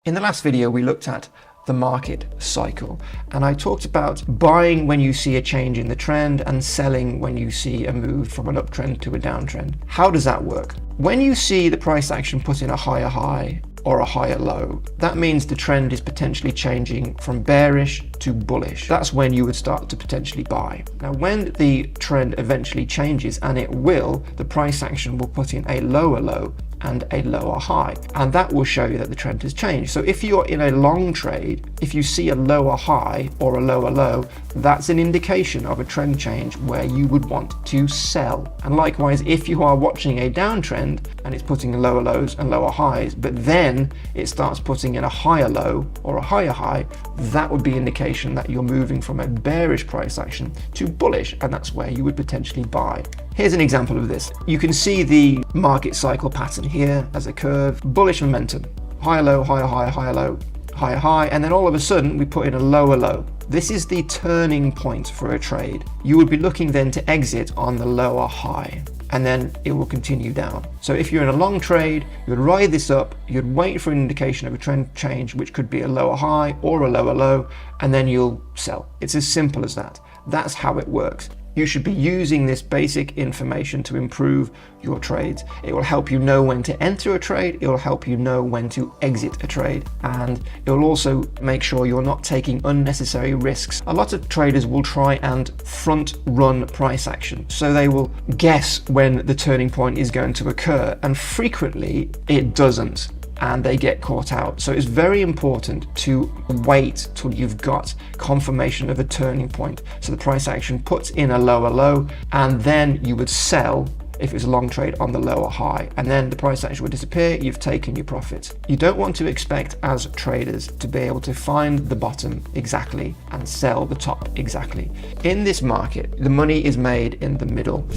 In the last video, we looked at the market cycle, and I talked about buying when you see a change in the trend and selling when you see a move from an uptrend to a downtrend. How does that work? When you see the price action put in a higher high or a higher low, that means the trend is potentially changing from bearish to bullish. That's when you would start to potentially buy. Now, when the trend eventually changes, and it will, the price action will put in a lower low and a lower high, and that will show you that the trend has changed. So if you're in a long trade, if you see a lower high or a lower low, that's an indication of a trend change where you would want to sell. And likewise, if you are watching a downtrend and it's putting lower lows and lower highs, but then it starts putting in a higher low or a higher high, that would be indication that you're moving from a bearish price action to bullish, and that's where you would potentially buy. Here's an example of this. You can see the market cycle pattern here as a curve, bullish momentum, higher low, higher high, higher low, higher high, and then all of a sudden we put in a lower low. This is the turning point for a trade. You would be looking then to exit on the lower high, and then it will continue down. So if you're in a long trade, you'd ride this up, you'd wait for an indication of a trend change, which could be a lower high or a lower low, and then you'll sell. It's as simple as that. That's how it works. You should be using this basic information to improve your trades. It will help you know when to enter a trade, it will help you know when to exit a trade, and it will also make sure you're not taking unnecessary risks. A lot of traders will try and front run price action. So they will guess when the turning point is going to occur, and frequently it doesn't, and they get caught out. So it's very important to wait till you've got confirmation of a turning point. So the price action puts in a lower low, and then you would sell if it's a long trade on the lower high, and then the price action would disappear, you've taken your profits. You don't want to expect as traders to be able to find the bottom exactly and sell the top exactly. In this market, the money is made in the middle.